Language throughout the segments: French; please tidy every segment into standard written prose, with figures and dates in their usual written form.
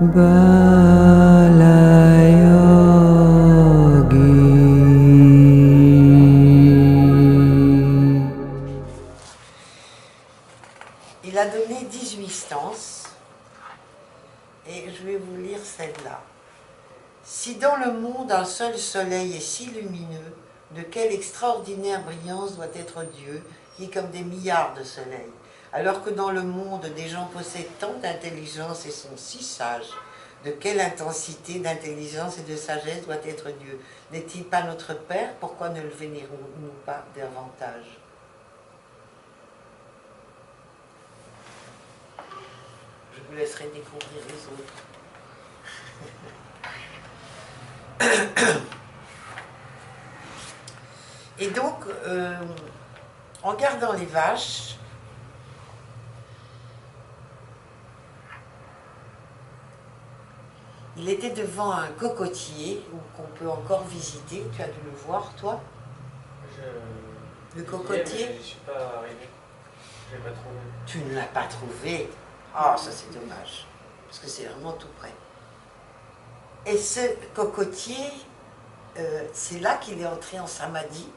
Il a donné 18 stances, et je vais vous lire celle-là. Si dans le monde un seul soleil est si lumineux, de quelle extraordinaire brillance doit être Dieu, qui est comme des milliards de soleils, alors que dans le monde des gens possèdent tant d'intelligence et sont si sages, de quelle intensité d'intelligence et de sagesse doit être Dieu? N'est-il pas notre Père? Pourquoi ne le vénérons-nous pas davantage? Je vous laisserai découvrir les autres. Et donc, en gardant les vaches, il était devant un cocotier qu'on peut encore visiter. Tu as dû le voir, toi? Le cocotier? Je ne suis pas arrivé. Je l'ai pas trouvé. Tu ne l'as pas trouvé? Ah, ça c'est dommage, parce que c'est vraiment tout près. Et ce cocotier, c'est là qu'il est entré en samadhi,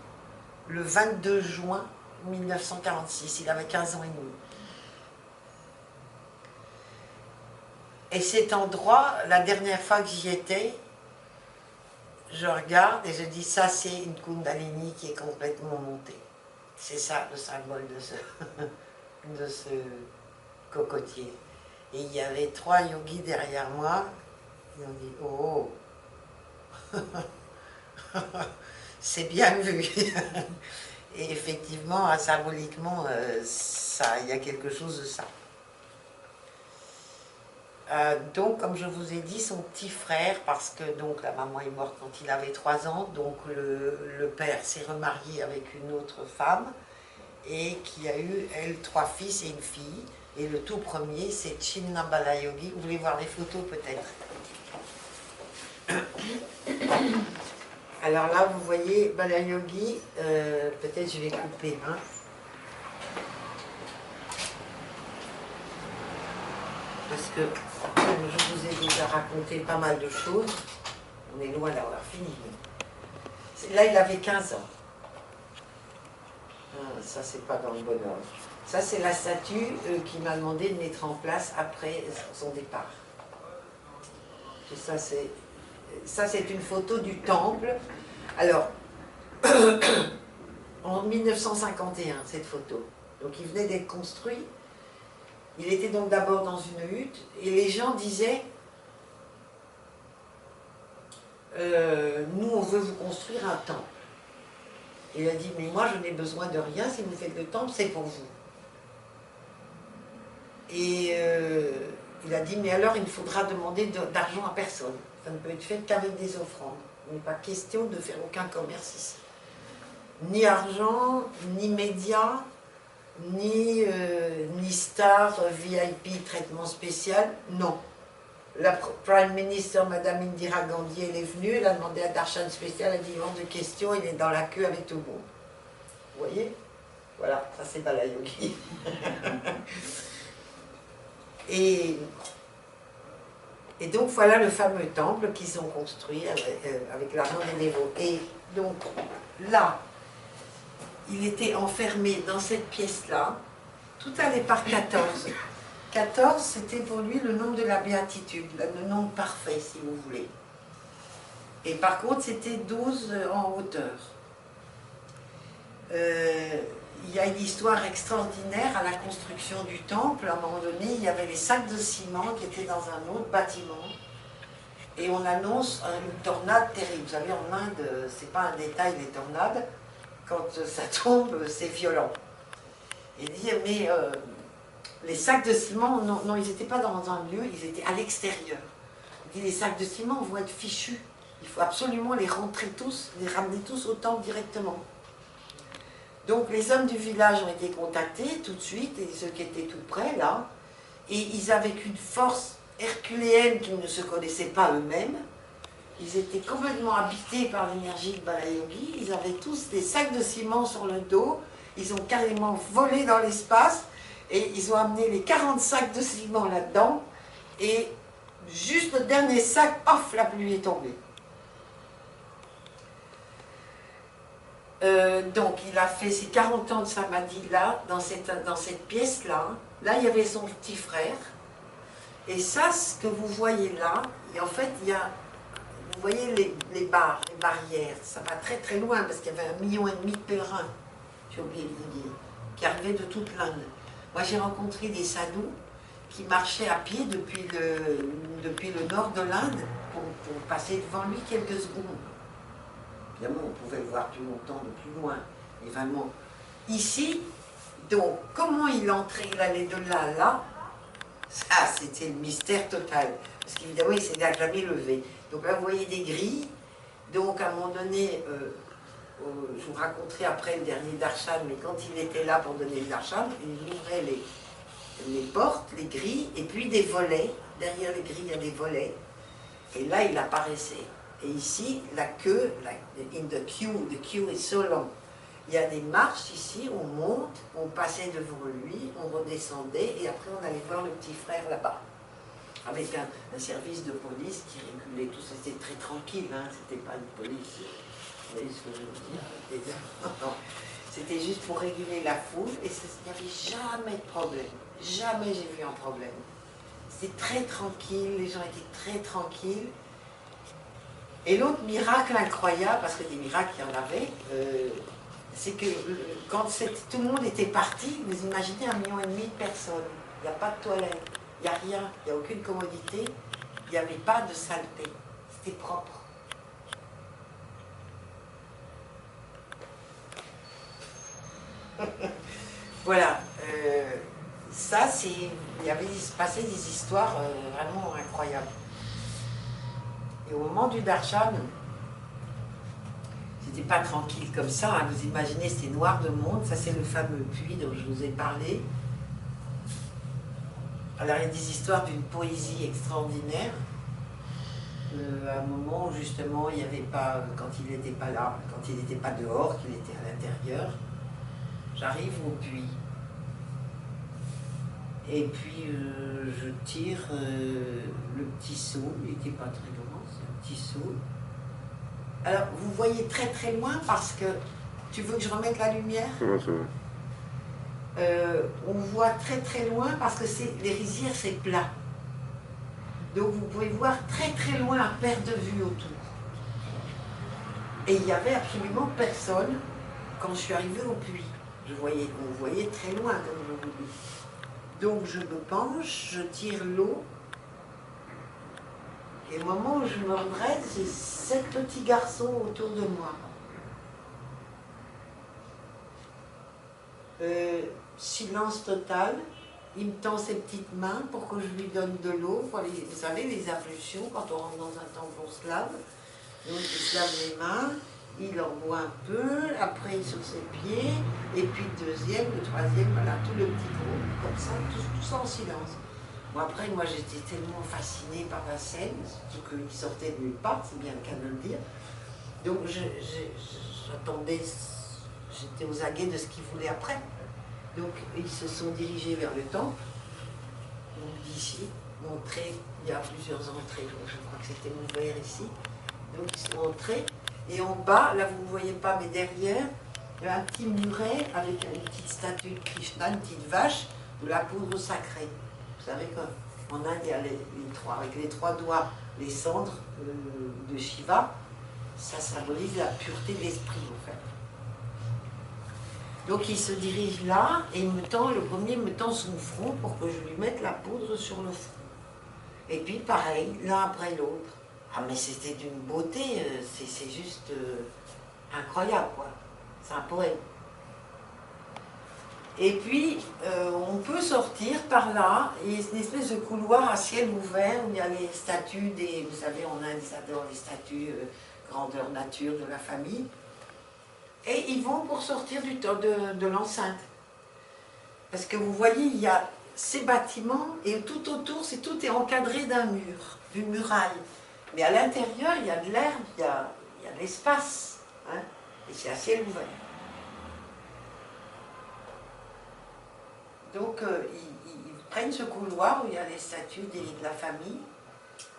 le 22 juin 1946. Il avait 15 ans et demi. Et cet endroit, la dernière fois que j'y étais, je regarde et je dis, ça c'est une Kundalini qui est complètement montée. C'est ça le symbole de ce cocotier. Et il y avait 3 yogis derrière moi, et on dit, oh, c'est bien vu. Et effectivement, symboliquement, il y a quelque chose de ça. Donc, comme je vous ai dit, son petit frère, parce que donc la maman est morte quand il avait 3 ans, donc le père s'est remarié avec une autre femme, et qui a eu, elle, 3 fils et une fille. Et le tout premier, c'est Chinna Balayogi. Vous voulez voir les photos peut-être? Alors là, vous voyez Balayogi, peut-être je vais couper, hein. Parce que, comme je vous ai déjà raconté pas mal de choses, on est loin d'avoir fini. Là, il avait 15 ans. Ah, ça, c'est pas dans le bon ordre. Ça, c'est la statue qu'il m'a demandé de mettre en place après son départ. Et ça, c'est une photo du temple. Alors, en 1951, cette photo. Donc, il venait d'être construit. Il était donc d'abord dans une hutte, et les gens disaient nous, on veut vous construire un temple. Il a dit, mais moi, je n'ai besoin de rien, si vous faites le temple, c'est pour vous. Et il a dit, mais alors, il ne faudra demander d'argent à personne. Ça ne peut être fait qu'avec des offrandes. Il n'est pas question de faire aucun commerce ici. Ni argent, ni médias, ni star, VIP, traitement spécial, non. La Prime Minister, Madame Indira Gandhi, elle est venue, elle a demandé un darshan spécial, elle a dit, hors de question, il est dans la queue avec tout le monde. Vous voyez? Voilà, ça c'est Balayogi. et donc voilà le fameux temple qu'ils ont construit avec l'argent des dévots. Et donc là, il était enfermé dans cette pièce-là, tout allait par 14. 14, c'était pour lui le nombre de la béatitude, le nombre parfait, si vous voulez. Et par contre, c'était 12 en hauteur. Il y a une histoire extraordinaire à la construction du temple. À un moment donné, il y avait les sacs de ciment qui étaient dans un autre bâtiment. Et on annonce une tornade terrible. Vous savez, en Inde, c'est pas un détail, les tornades. Quand ça tombe, c'est violent. Il dit, mais les sacs de ciment, non, ils n'étaient pas dans un lieu, ils étaient à l'extérieur. Il dit, les sacs de ciment vont être fichus. Il faut absolument les rentrer tous, les ramener tous au temple directement. Donc les hommes du village ont été contactés tout de suite, et ceux qui étaient tout près là, et ils avaient une force herculéenne qu'ils ne se connaissaient pas eux-mêmes. Ils étaient complètement habités par l'énergie de Balayogi, ils avaient tous des sacs de ciment sur le dos, ils ont carrément volé dans l'espace, et ils ont amené les 40 sacs de ciment là-dedans, et juste le dernier sac, paf, la pluie est tombée. Donc il a fait ses 40 ans de samadhi là, dans cette pièce-là. Là, il y avait son petit frère. Et ça, ce que vous voyez là, et en fait, il y a, vous voyez les barrières, ça va très très loin, parce qu'il y avait 1,5 million de pèlerins, j'ai oublié de vous dire, qui arrivaient de toute l'Inde. Moi, j'ai rencontré des sadhus qui marchaient à pied depuis le nord de l'Inde pour passer devant lui quelques secondes. Évidemment, on pouvait le voir plus longtemps de plus loin, mais vraiment. Ici, donc, comment il entrait, il allait de là à là, ça, c'était le mystère total. Parce qu'évidemment, il ne s'est jamais levé. Donc là, vous voyez des grilles. Donc, à un moment donné, je vous raconterai après le dernier darshan, mais quand il était là pour donner le darshan, il ouvrait les portes, les grilles, et puis des volets. Derrière les grilles, il y a des volets. Et là, il apparaissait. Et ici, la queue, in the queue is so long. Il y a des marches ici, on monte, on passait devant lui, on redescendait, et après on allait voir le petit frère là-bas. Avec un service de police qui régulait tout ça. C'était très tranquille, hein, c'était pas une police. Vous voyez ce que je veux dire? Non, c'était juste pour réguler la foule, et il n'y avait jamais de problème. Jamais j'ai vu un problème. C'était très tranquille, les gens étaient très tranquilles. Et l'autre miracle incroyable, parce que des miracles il y en avait, c'est que quand tout le monde était parti, vous imaginez 1,5 million de personnes. Il n'y a pas de toilette, il n'y a rien, il n'y a aucune commodité, il n'y avait pas de saleté. C'était propre. Voilà. Ça, il y avait passé des histoires vraiment incroyables. Et au moment du darshan, c'était pas tranquille comme ça, hein. Vous imaginez, c'était noir de monde. Ça, c'est le fameux puits dont je vous ai parlé. Alors, il y a des histoires d'une poésie extraordinaire. À un moment où, justement, il n'y avait pas, quand il n'était pas là, quand il n'était pas dehors, qu'il était à l'intérieur, j'arrive au puits. Et puis, je tire le petit seau. Il n'était pas très grand, c'est un petit seau. Alors, vous voyez très très loin parce que... Tu veux que je remette la lumière? Ouais, ça va. On voit très très loin parce que les rizières, c'est plat. Donc vous pouvez voir très très loin à perte de vue autour. Et il n'y avait absolument personne quand je suis arrivée au puits. On voyait très loin, comme je vous dis. Donc je me penche, je tire l'eau. Et au moment où je me redresse, c'est 7 petits garçons autour de moi. Silence total. Il me tend ses petites mains pour que je lui donne de l'eau. Vous savez, les ablutions, quand on rentre dans un temple, on se lave. Donc il se lave les mains, il en boit un peu, après sur ses pieds, et puis le deuxième, le troisième, voilà, tout le petit groupe, comme ça, tout ça en silence. Bon, après, moi j'étais tellement fascinée par la scène, surtout qu'il sortait de nulle part, c'est bien le cas de le dire. Donc j'attendais, j'étais aux aguets de ce qu'ils voulaient après. Donc ils se sont dirigés vers le temple, donc d'ici, entrée, il y a plusieurs entrées, je crois que c'était ouvert ici. Donc ils sont entrés, et en bas, là vous ne voyez pas, mais derrière, il y a un petit muret avec une petite statue de Krishna, une petite vache, de la poudre sacrée. Vous savez qu'en Inde, il y a avec les 3 doigts, les cendres de Shiva, ça symbolise la pureté de l'esprit en fait. Donc il se dirige là, et le premier me tend son front pour que je lui mette la poudre sur le front. Et puis pareil, l'un après l'autre. Ah mais c'était d'une beauté, c'est juste incroyable quoi. C'est un poème. Et puis on peut sortir par là, et c'est une espèce de couloir à ciel ouvert où il y a les statues vous savez en Inde ils adorent les statues grandeur nature de la famille. Et ils vont pour sortir de l'enceinte. Parce que vous voyez, il y a ces bâtiments, et tout autour, tout est encadré d'un mur, d'une muraille. Mais à l'intérieur, il y a de l'herbe, il y a de l'espace, hein, et c'est à ciel ouvert. Donc, ils prennent ce couloir où il y a les statues de la famille,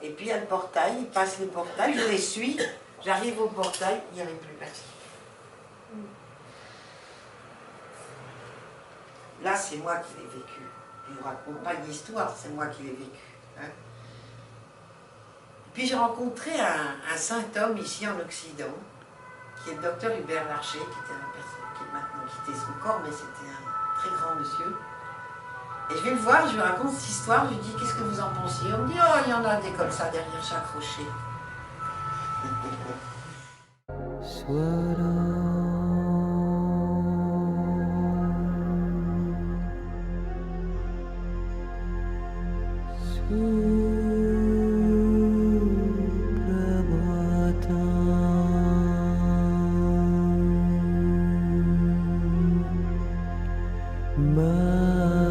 Et puis il y a le portail, il passe les portails, je les suis, j'arrive au portail, il n'y avait plus personne. Là, c'est moi qui l'ai vécu. Je ne vous raconte pas d'histoire, c'est moi qui l'ai vécu. Hein. Puis j'ai rencontré un saint homme ici en Occident, qui est le docteur Hubert Larcher, qui était une personne qui a maintenant quitté son corps, mais c'était un très grand monsieur. Et je vais le voir, je lui raconte cette histoire, je lui dis qu'est-ce que vous en pensez? On me dit oh, il y en a des comme ça derrière chaque rocher. Ma